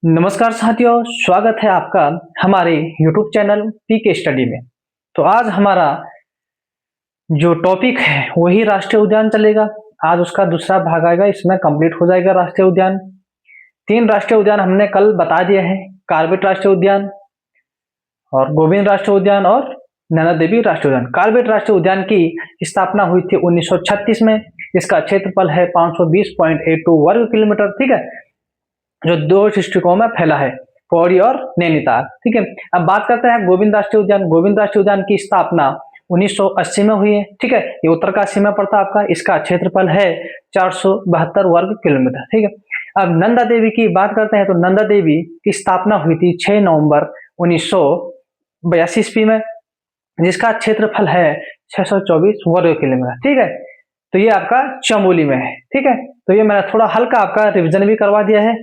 नमस्कार साथियों, स्वागत है आपका हमारे YouTube चैनल पीके स्टडी में। तो आज हमारा जो टॉपिक है वही राष्ट्रीय उद्यान चलेगा। आज उसका दूसरा भाग आएगा, इसमें कंप्लीट हो जाएगा राष्ट्रीय उद्यान। 3 राष्ट्रीय उद्यान हमने कल बता दिए हैं, कार्बेट राष्ट्रीय उद्यान और गोविंद राष्ट्रीय उद्यान और नैना देवी राष्ट्रीय उद्यान। कार्बेट राष्ट्रीय उद्यान की स्थापना हुई थी 1936 में। इसका क्षेत्रफल है 520.82 वर्ग किलोमीटर, ठीक है, जो 2 डिस्ट्रिक्टों में फैला है, पौड़ी और नैनीताल, ठीक है। अब बात करते हैं गोविंद राष्ट्रीय उद्यान। गोविंद राष्ट्रीय उद्यान की स्थापना 1980 में हुई है, ठीक है। ये उत्तरकाशी में पड़ता है आपका। इसका क्षेत्रफल है 472 वर्ग किलोमीटर, ठीक है। अब नंदा देवी की बात करते हैं तो नंदा देवी की स्थापना हुई थी 6 नवंबर 1982 ईस्वी में, जिसका क्षेत्रफल है 624 वर्ग किलोमीटर, ठीक है। तो ये आपका चमोली में है, ठीक है। तो ये मैंने थोड़ा हल्का आपका रिविजन भी करवा दिया है।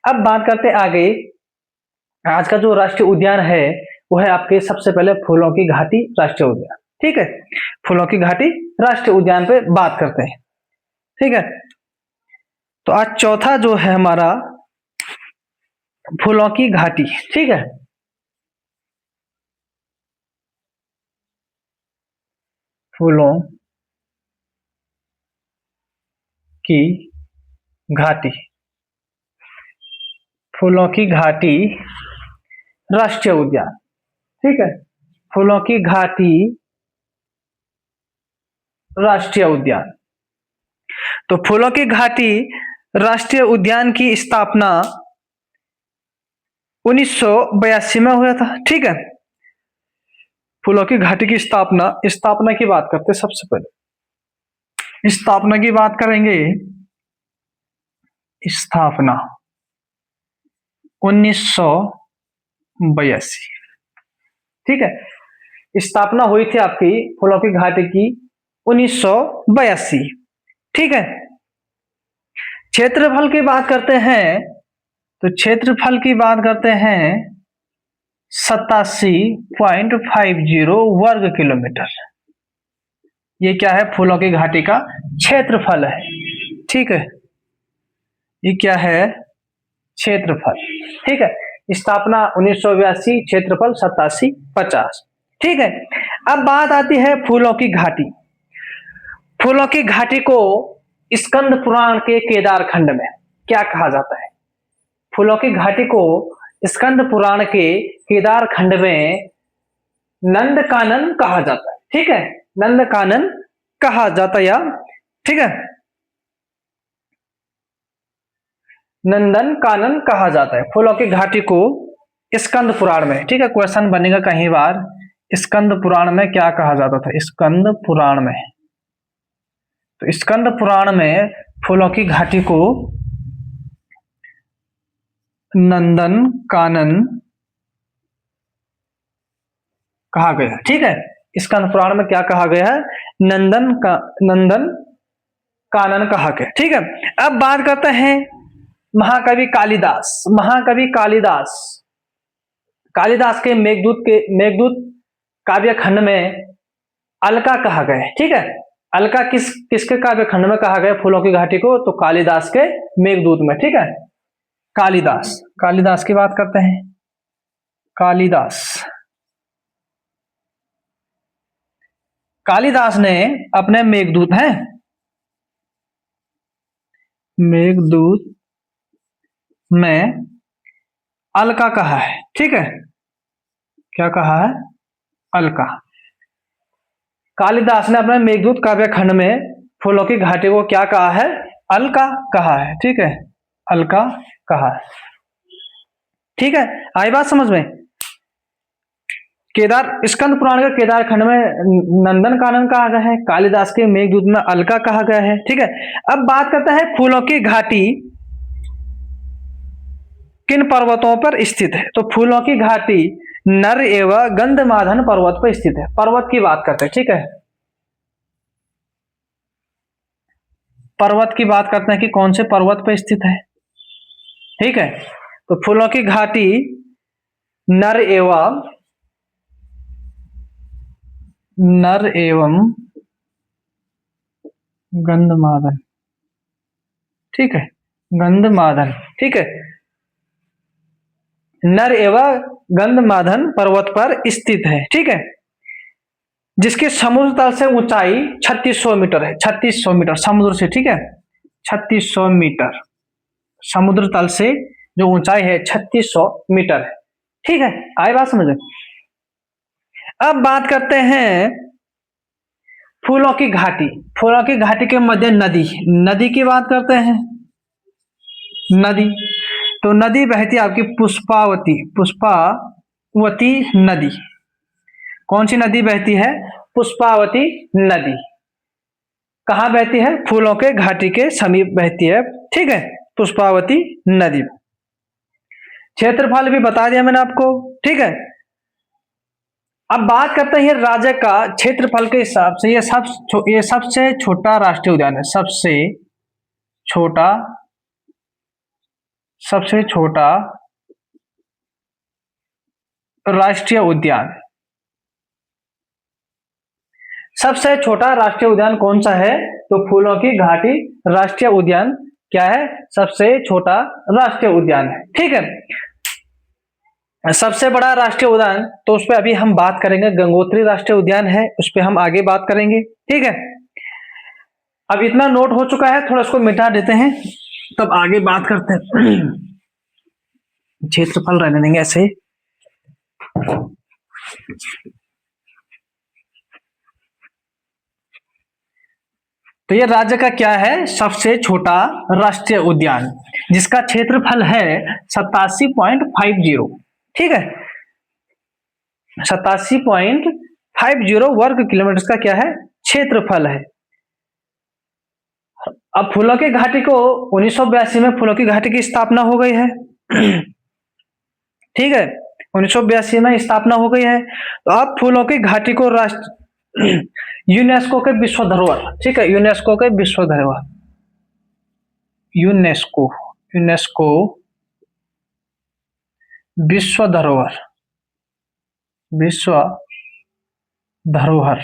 अब बात करते हैं आगे। आज का जो राष्ट्रीय उद्यान है वो है आपके सबसे पहले फूलों की घाटी राष्ट्रीय उद्यान, ठीक है। फूलों की घाटी राष्ट्रीय उद्यान पे बात करते हैं, ठीक है। तो आज चौथा जो है हमारा फूलों की घाटी, ठीक है। फूलों की घाटी, फूलों की घाटी राष्ट्रीय उद्यान, ठीक है। फूलों की घाटी राष्ट्रीय उद्यान। तो फूलों की घाटी राष्ट्रीय उद्यान की स्थापना 1982 में हुआ था, ठीक है। फूलों की घाटी की स्थापना की बात करते हैं। सबसे पहले स्थापना की बात करेंगे। स्थापना 1982, ठीक है। स्थापना हुई थी आपकी फूलों की घाटी की 1982, ठीक है। क्षेत्रफल की बात करते हैं तो क्षेत्रफल की बात करते हैं 87.50 वर्ग किलोमीटर। ये क्या है? फूलों की घाटी का क्षेत्रफल है, ठीक है। ये क्या है? क्षेत्रफल, ठीक है। स्थापना 1982, क्षेत्रफल 8750, ठीक है। अब बात आती है फूलों की घाटी। फूलों की घाटी को स्कंद पुराण के केदार खंड में क्या कहा जाता है? फूलों की घाटी को स्कंद पुराण के केदार खंड में नंदकानन कहा जाता है, ठीक है। नंदकानन कहा जाता है, ठीक है। नंदन कानन कहा जाता है फूलों की घाटी को स्कंद पुराण में, ठीक है। क्वेश्चन बनेगा कहीं बार, स्कंद पुराण में क्या कहा जाता था? स्कंद पुराण में, तो स्कंद पुराण में फूलों की घाटी को नंदन कानन कहा गया, ठीक है। स्कंद पुराण में क्या कहा गया है? नंदन कानन कहा गया, ठीक है। अब बात करते हैं महाकवि कालिदास। महाकवि कालिदास, कालिदास के मेघदूत काव्य खंड में अलका कहा गया है, ठीक है। अलका किसके काव्य खंड में कहा गया फूलों की घाटी को? तो कालिदास के मेघदूत में, ठीक है। कालिदास की बात करते हैं। कालिदास ने अपने मेघदूत में अलका कहा है, ठीक है। क्या कहा है? अलका। कालिदास ने अपने मेघदूत काव्य खंड में फूलों की घाटी को क्या कहा है? अलका कहा है, ठीक है। अलका कहा है, ठीक है। आई बात समझ में? स्कंद पुराण के केदार खंड में नंदन कानन कहा गया है, कालिदास के मेघदूत में अलका कहा गया है, ठीक है। अब बात करते हैं फूलों की घाटी किन पर्वतों पर स्थित है? तो फूलों की घाटी नर एवं गंधमादन पर्वत पर स्थित है। पर्वत की बात करते हैं, ठीक है। पर्वत की बात करते हैं कि कौन से पर्वत पर स्थित है, ठीक है। तो फूलों की घाटी नर एवं गंधमादन, ठीक है, गंधमादन, ठीक है, नर एवं गंधमादन पर्वत पर स्थित है, ठीक है, जिसके समुद्र तल से ऊंचाई 3600 मीटर है, 3600 मीटर समुद्र से, ठीक है, 3600 मीटर समुद्र तल से जो ऊंचाई है 3600 मीटर है, ठीक है, आई बात समझ में। अब बात करते हैं फूलों की घाटी। फूलों की घाटी के मध्य नदी, नदी की बात करते हैं, नदी, तो नदी बहती है आपकी पुष्पावती, पुष्पावती नदी। कौन सी नदी बहती है? पुष्पावती नदी। कहाँ बहती है? फूलों के घाटी के समीप बहती है, ठीक है, पुष्पावती नदी। क्षेत्रफल भी बता दिया मैंने आपको, ठीक है। अब बात करते हैं राज्य का क्षेत्रफल के हिसाब से, ये सबसे छोटा राष्ट्रीय उद्यान है, सबसे छोटा राष्ट्रीय उद्यान। सबसे छोटा राष्ट्रीय उद्यान कौन सा है? तो फूलों की घाटी राष्ट्रीय उद्यान क्या है? सबसे छोटा राष्ट्रीय उद्यान है, ठीक है। सबसे बड़ा राष्ट्रीय उद्यान तो उस पर अभी हम बात करेंगे, गंगोत्री राष्ट्रीय उद्यान है, उस पर हम आगे बात करेंगे, ठीक है। अब इतना नोट हो चुका है, थोड़ा इसको मिटा देते हैं, तब आगे बात करते हैं। क्षेत्रफल रहने देंगे ऐसे ही। तो ये राज्य का क्या है? सबसे छोटा राष्ट्रीय उद्यान, जिसका क्षेत्रफल है 87.50, ठीक है, 87.50 वर्ग किलोमीटर का क्या है? क्षेत्रफल है। अब फूलों की घाटी को 1982 में फूलों की घाटी की स्थापना हो गई है, ठीक है, 1982 में स्थापना हो गई है। तो अब फूलों की घाटी को राष्ट्र यूनेस्को के विश्व धरोहर, ठीक है, यूनेस्को के विश्व धरोहर, यूनेस्को विश्व धरोहर,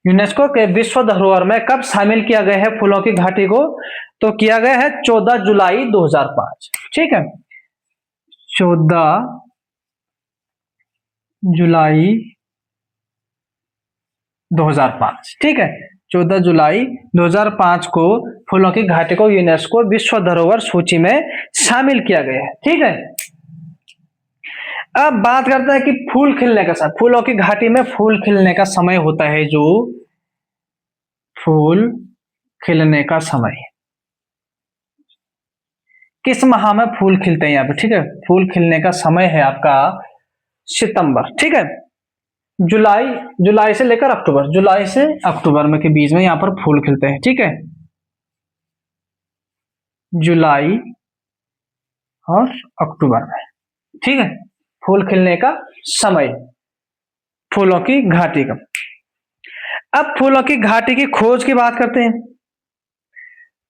यूनेस्को के विश्व धरोहर में कब शामिल किया गया है फूलों की घाटी को? तो किया गया है 14 जुलाई 2005, ठीक है, 14 जुलाई 2005, ठीक है, 14 जुलाई 2005 को फूलों की घाटी को यूनेस्को विश्व धरोहर सूची में शामिल किया गया है, ठीक है। अब बात करते हैं कि फूल खिलने का समय। फूलों की घाटी में फूल खिलने का समय होता है, जो फूल खिलने का समय किस माह में फूल खिलते हैं यहाँ पे, ठीक है, फूल खिलने का समय है आपका सितंबर, ठीक है, जुलाई से लेकर अक्टूबर, जुलाई से अक्टूबर में के बीच में यहाँ पर फूल खिलते हैं, ठीक है, जुलाई और अक्टूबर में, ठीक है, फूल खिलने का समय फूलों की घाटी का। अब फूलों की घाटी की खोज की बात करते हैं।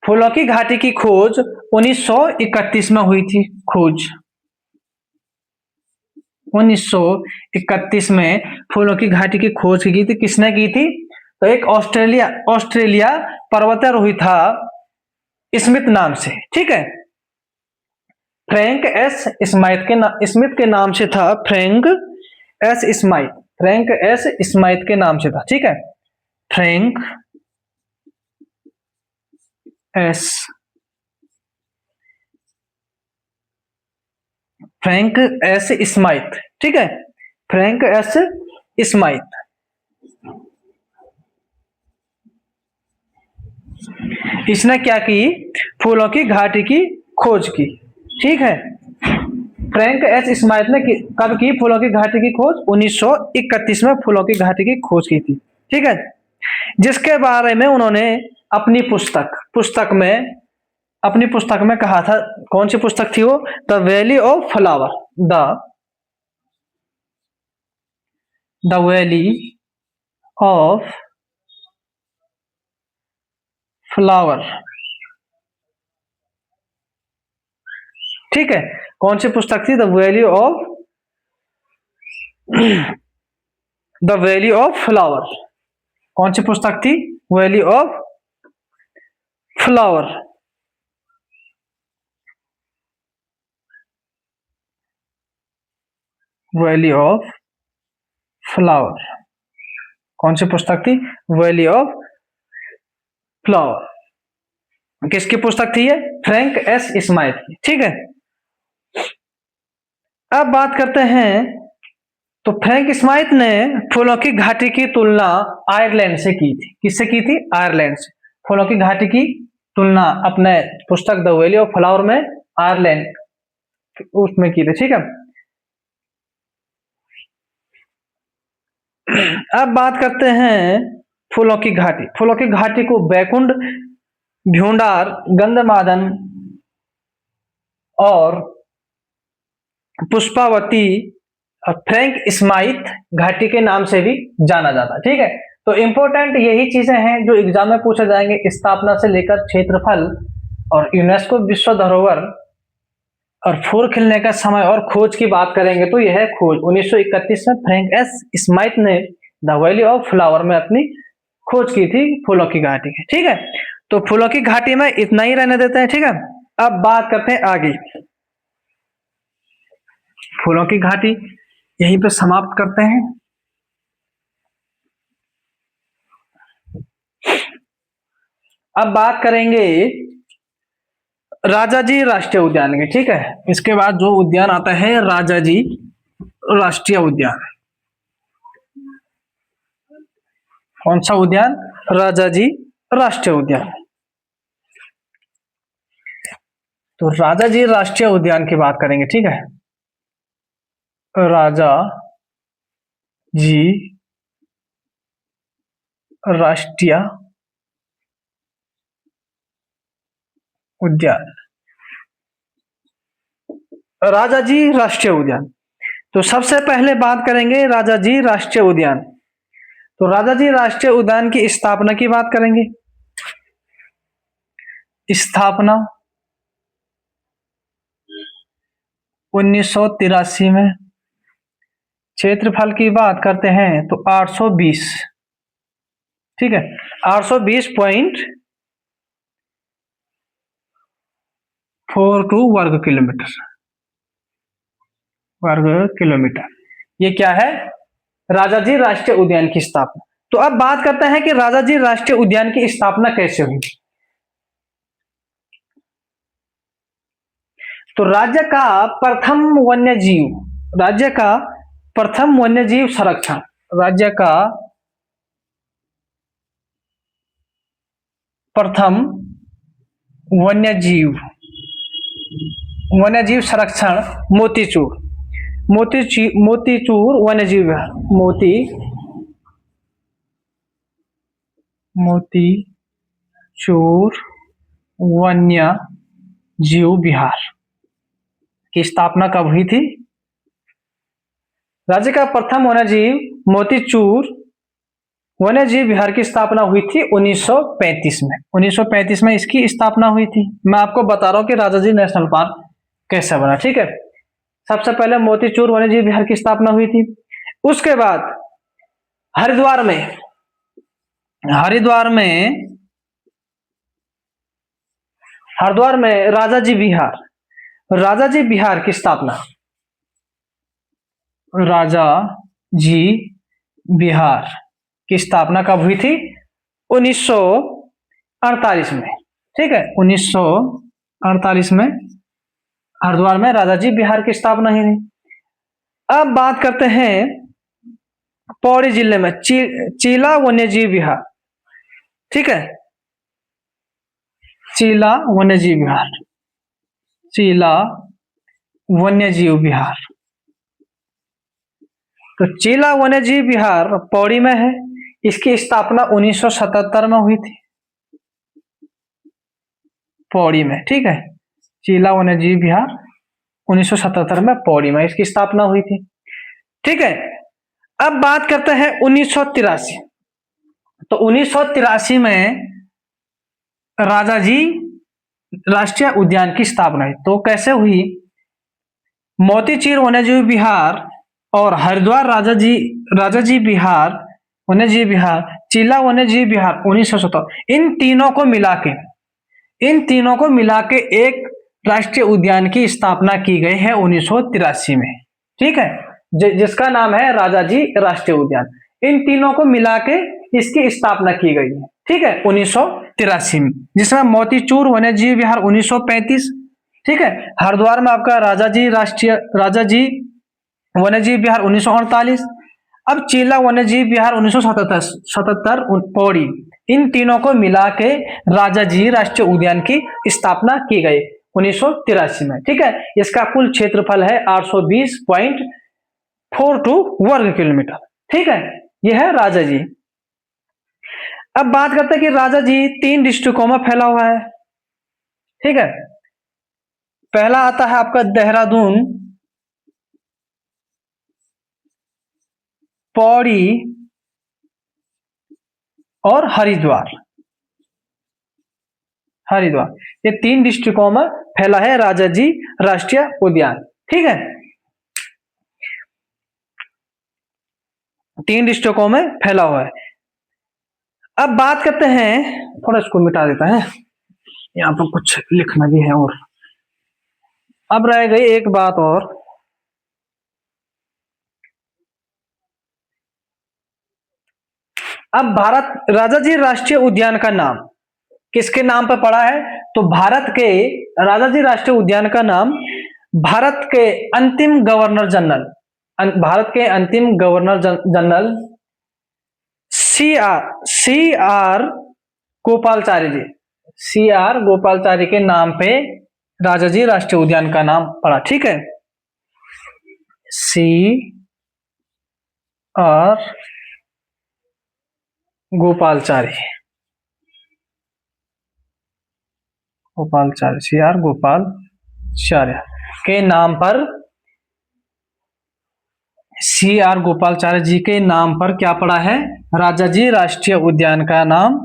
फूलों की घाटी की खोज 1931 में हुई थी। खोज 1931 में फूलों की घाटी की खोज की थी। किसने की थी? तो एक ऑस्ट्रेलिया पर्वतारोही था स्मिथ नाम से, ठीक है, फ्रैंक एस स्मिथ के नाम से था, फ्रैंक एस स्माइथ के नाम से था, ठीक है, फ्रैंक एस स्माइथ, ठीक है, फ्रैंक एस स्माइथ। इसने क्या की? फूलों की घाटी की खोज की, ठीक है, फ्रैंक एस स्माइथ ने कब की फूलों की घाटी की खोज? 1931 में फूलों की घाटी की खोज की थी, ठीक है, जिसके बारे में उन्होंने अपनी पुस्तक में कहा था। कौन सी पुस्तक थी वो? The valley of flower, the valley of flower, ठीक है, कौन सी पुस्तक थी? The valley of flower. कौन सी पुस्तक थी? Valley of flower, valley of flower. कौन सी पुस्तक थी? Valley of flower. किसकी पुस्तक थी ये? फ्रैंक एस स्माइथ की। ठीक है, अब बात करते हैं, तो फ्रैंक स्माइथ ने फूलों की घाटी की तुलना आयरलैंड से की थी। किससे की थी? आयरलैंड से। फूलों की घाटी की तुलना अपने पुस्तक द वैली ऑफ फ्लावर में आयरलैंड उसमें की थी। ठीक है, अब बात करते हैं फूलों की घाटी। फूलों की घाटी को बैकुंठ, भ्यूंडार, गंधमादन और पुष्पावती, फ्रैंक स्माइथ घाटी के नाम से भी जाना जाता है। ठीक है, तो इंपॉर्टेंट यही चीजें हैं जो एग्जाम में पूछे जाएंगे। स्थापना से लेकर क्षेत्रफल और यूनेस्को विश्व धरोहर और फूल खिलने का समय और खोज की बात करेंगे तो यह है खोज। 1931 में फ्रैंक एस स्माइथ ने द वैली ऑफ फ्लावर में अपनी खोज की थी फूलों की घाटी की। ठीक है, तो फूलों की घाटी में इतना ही रहने देते हैं। ठीक है, अब बात करते हैं आगे। फूलों की घाटी यहीं पे समाप्त करते हैं। अब बात करेंगे राजाजी राष्ट्रीय उद्यान की। ठीक है, इसके बाद जो उद्यान आता है राजाजी राष्ट्रीय उद्यान। कौन सा उद्यान? राजाजी राष्ट्रीय उद्यान। तो राजाजी राष्ट्रीय उद्यान की बात करेंगे। ठीक है, राजा जी राष्ट्रीय उद्यान, राजाजी राष्ट्रीय उद्यान। तो सबसे पहले बात करेंगे राजाजी राष्ट्रीय उद्यान। तो राजाजी राष्ट्रीय उद्यान की स्थापना की बात करेंगे। स्थापना 1983 में। क्षेत्रफल की बात करते हैं तो 820, ठीक है, 820.42 वर्ग किलोमीटर। ये क्या है? राजाजी राष्ट्रीय उद्यान की स्थापना। तो अब बात करते हैं कि राजाजी राष्ट्रीय उद्यान की स्थापना कैसे हुई। तो राज्य का प्रथम वन्यजीव संरक्षण, राज्य का प्रथम वन्यजीव संरक्षण मोतीचूर वन्यजीव विहार, मोतीचूर वन्य जीव विहार की स्थापना कब हुई थी? राज्य का प्रथम वन्यजीव मोतीचूर वन्यजीव विहार की स्थापना हुई थी 1935 में। 1935 में इसकी स्थापना हुई थी। मैं आपको बता रहा हूं कि राजाजी नेशनल पार्क कैसे बना। ठीक है, सबसे पहले मोतीचूर वन्यजीव विहार की स्थापना हुई थी। उसके बाद हरिद्वार में राजाजी विहार की स्थापना, राजाजी विहार की स्थापना कब हुई थी? 1948 में। ठीक है, 1948 में हरिद्वार में राजाजी विहार की स्थापना हुई थी। अब बात करते हैं पौड़ी जिले में चीला वन्यजीव विहार। ठीक है, चीला वन्यजीव विहार। तो चीला वन्यजीव विहार पौड़ी में है। इसकी स्थापना 1977 में हुई थी पौड़ी में। ठीक है, चीला वन्यजीव विहार 1977 में पौड़ी में इसकी स्थापना हुई थी। ठीक है, अब बात करते हैं 1983। तो 1983 में राजाजी राष्ट्रीय उद्यान की स्थापना हुई। तो कैसे हुई? मोतीचूर वन्यजीव विहार और हरिद्वार राजाजी विहार वन्यजीव विहार, चीला वन्यजीव विहार 1977, इन तीनों को मिला के इन तीनों को मिला के एक राष्ट्रीय उद्यान की स्थापना की गई है 1983 में। ठीक है, जिसका नाम है राजाजी राष्ट्रीय उद्यान। इन तीनों को मिला के इसकी स्थापना की गई है। ठीक है, 1983 में। जिसमें मोतीचूर वन्यजीव विहार 1935। ठीक है, हरिद्वार में आपका राजाजी वन्यजीव विहार 1948। अब चीला वन्यजीव विहार 1977 पौड़ी। इन तीनों को मिला के राजाजी राष्ट्रीय उद्यान की स्थापना की गई 1983 में। ठीक है, इसका कुल क्षेत्रफल है 820.42 वर्ग किलोमीटर। ठीक है, यह है राजाजी। अब बात करते हैं कि राजाजी 3 डिस्ट्रिक्टों में फैला हुआ है। ठीक है, पहला आता है आपका देहरादून, पौड़ी और हरिद्वार। ये 3 डिस्ट्रिक्टों में फैला है राजाजी राष्ट्रीय उद्यान। ठीक है, 3 डिस्ट्रिक्टों में फैला हुआ है। अब बात करते हैं, थोड़ा इसको मिटा देता है, यहाँ पर कुछ लिखना भी है। और अब रह गई एक बात और, अब भारत राजाजी राष्ट्रीय उद्यान का नाम किसके नाम पर पड़ा है? तो भारत के राजाजी राष्ट्रीय उद्यान का नाम भारत के अंतिम governor general C R Gopalachari के नाम पे राजाजी राष्ट्रीय उद्यान का नाम पड़ा। ठीक है, सी आर गोपालचारी के नाम पर, सी आर गोपालचारी जी के नाम पर क्या पड़ा है? राजाजी राष्ट्रीय उद्यान का नाम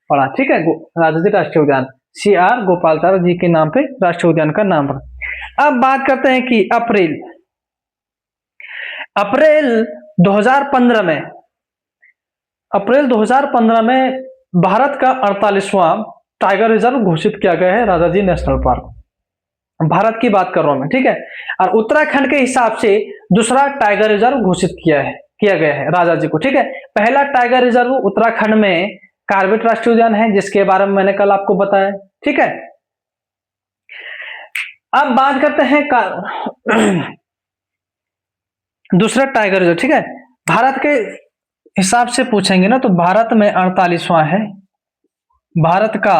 पड़ा। ठीक है, राजाजी राष्ट्रीय उद्यान सी आर गोपालचारी जी के नाम पे राष्ट्रीय उद्यान का नाम पड़ा। अब बात करते हैं कि अप्रैल 2015 में भारत का 48वां टाइगर रिजर्व घोषित किया गया है राजाजी नेशनल पार्क। भारत की बात कर रहा हूं मैं। ठीक है, और उत्तराखंड के हिसाब से दूसरा टाइगर रिजर्व घोषित किया गया है राजाजी को। ठीक है, पहला टाइगर रिजर्व उत्तराखंड में कार्बेट राष्ट्रीय उद्यान है, जिसके बारे में मैंने कल आपको बताया। ठीक है, अब बात करते हैं दूसरा टाइगर रिजर्व। ठीक है, भारत के हिसाब से पूछेंगे ना, तो भारत में 48वां है, भारत का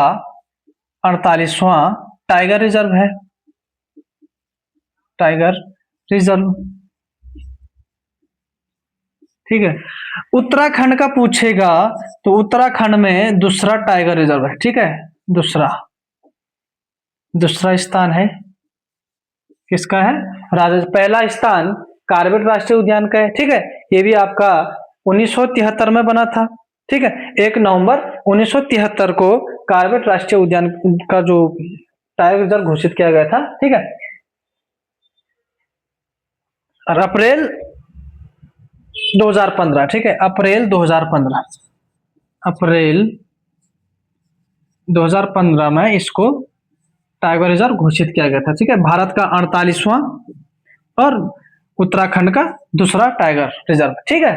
48वां टाइगर रिजर्व है, टाइगर रिजर्व। ठीक है, उत्तराखंड का पूछेगा तो उत्तराखंड में दूसरा टाइगर रिजर्व है। ठीक है, दूसरा स्थान है किसका है? पहला स्थान कार्बेट राष्ट्रीय उद्यान का है। ठीक है, ये भी आपका 1973 में बना था। ठीक है, 1 नवंबर 1973 को कार्बेट राष्ट्रीय उद्यान का जो टाइगर रिजर्व घोषित किया गया था। ठीक है, और अप्रैल 2015। ठीक है, अप्रैल 2015 में इसको टाइगर रिजर्व घोषित किया गया था। ठीक है, भारत का 48वां और उत्तराखंड का दूसरा टाइगर रिजर्व। ठीक है,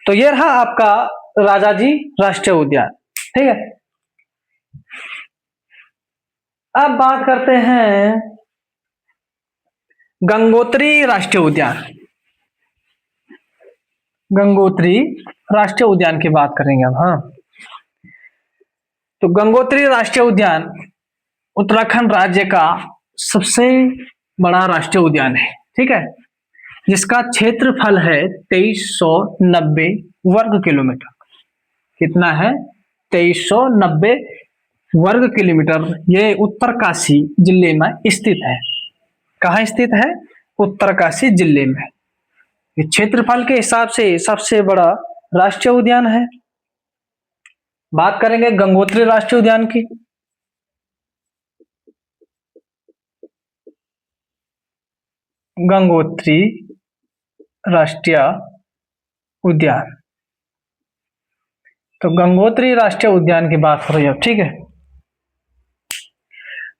तो ये रहा आपका राजाजी राष्ट्रीय उद्यान। ठीक है, अब बात करते हैं गंगोत्री राष्ट्रीय उद्यान। गंगोत्री राष्ट्रीय उद्यान की बात करेंगे अब। हाँ, तो गंगोत्री राष्ट्रीय उद्यान उत्तराखंड राज्य का सबसे बड़ा राष्ट्रीय उद्यान है। ठीक है, जिसका क्षेत्रफल है 2390 वर्ग किलोमीटर। कितना है? 2390 वर्ग किलोमीटर। ये उत्तरकाशी जिले में स्थित है। कहाँ स्थित है? उत्तरकाशी जिले में। ये क्षेत्रफल के हिसाब से सबसे बड़ा राष्ट्रीय उद्यान है। बात करेंगे गंगोत्री राष्ट्रीय उद्यान की। गंगोत्री राष्ट्रीय उद्यान तो गंगोत्री राष्ट्रीय उद्यान की बात हो रही है, ठीक है।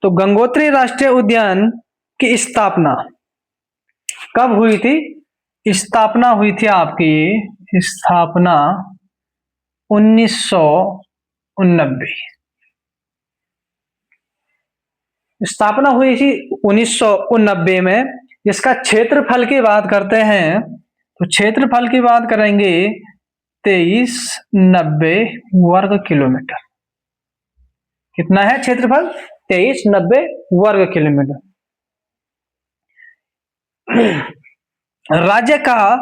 तो गंगोत्री राष्ट्रीय उद्यान की स्थापना कब हुई थी? स्थापना हुई थी आपकी, स्थापना 1989। स्थापना हुई थी 1989 में। इसका क्षेत्रफल की बात करते हैं तो क्षेत्रफल की बात करेंगे 2390 वर्ग किलोमीटर। कितना है क्षेत्रफल? 2390 वर्ग किलोमीटर। राज्य का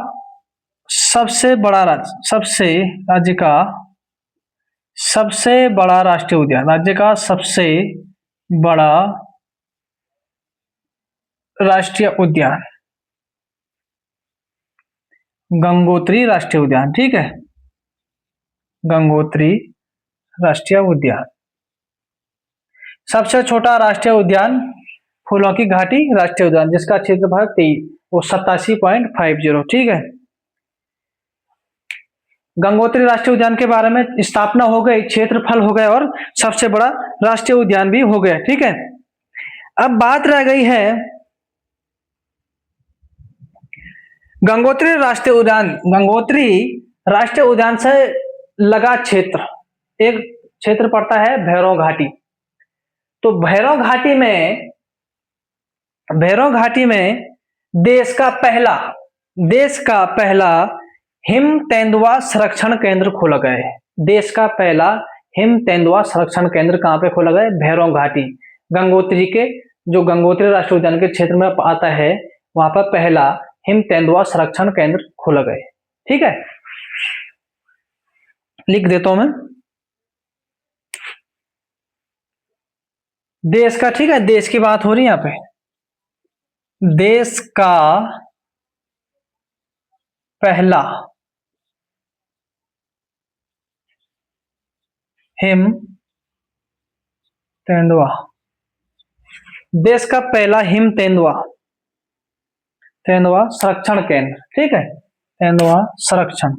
सबसे बड़ा राष्ट्रीय उद्यान, राज्य का सबसे बड़ा राष्ट्रीय उद्यान गंगोत्री राष्ट्रीय उद्यान, ठीक है। गंगोत्री राष्ट्रीय उद्यान। सबसे छोटा राष्ट्रीय उद्यान फूलों की घाटी राष्ट्रीय उद्यान, जिसका क्षेत्रफल 87.50, ठीक है। गंगोत्री राष्ट्रीय उद्यान के बारे में स्थापना हो गई, क्षेत्रफल हो गया और सबसे बड़ा राष्ट्रीय उद्यान भी हो गया, ठीक है। अब बात रह गई है गंगोत्री राष्ट्रीय उद्यान। गंगोत्री राष्ट्रीय उद्यान से लगा क्षेत्र, एक क्षेत्र पड़ता है भैरव घाटी। तो भैरव घाटी में देश का पहला हिम तेंदुआ संरक्षण केंद्र खोला गया है। देश का पहला हिम तेंदुआ संरक्षण केंद्र कहां पे खोला गया है? भैरव घाटी। गंगोत्री के जो गंगोत्री राष्ट्रीय उद्यान के क्षेत्र में आता है, वहां पर पहला हिम तेंदुआ संरक्षण केंद्र खोला गया है, ठीक है। लिख देता हूं मैं देश का, ठीक है। देश की बात हो रही है यहां पे। देश का पहला हिम तेंदुआ, देश का पहला हिम तेंदुआ संरक्षण केंद्र, ठीक है। तेंदुआ संरक्षण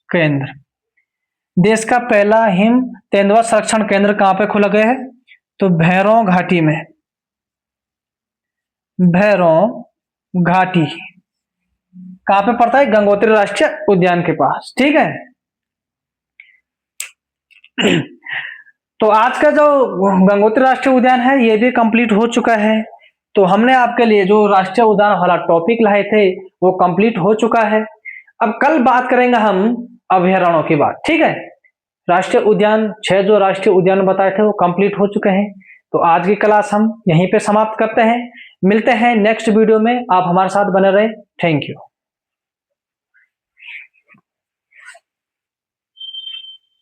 केंद्र। देश का पहला हिम तेंदुआ संरक्षण केंद्र कहां पे खोला गया है? तो भैरव घाटी में। भैरव घाटी कहां पे पड़ता है? गंगोत्री राष्ट्रीय उद्यान के पास, ठीक है। तो आज का जो गंगोत्री राष्ट्रीय उद्यान है ये भी कंप्लीट हो चुका है। तो हमने आपके लिए जो राष्ट्रीय उद्यान वाला टॉपिक लाए थे वो कंप्लीट हो चुका है। अब कल बात करेंगे हम अभयारण्यों की बात, ठीक है। राष्ट्रीय उद्यान 6 जो राष्ट्रीय उद्यान बताए थे वो कंप्लीट हो चुके हैं। तो आज की क्लास हम यहीं पे समाप्त करते हैं। मिलते हैं नेक्स्ट वीडियो में, आप हमारे साथ बने रहें। Thank you.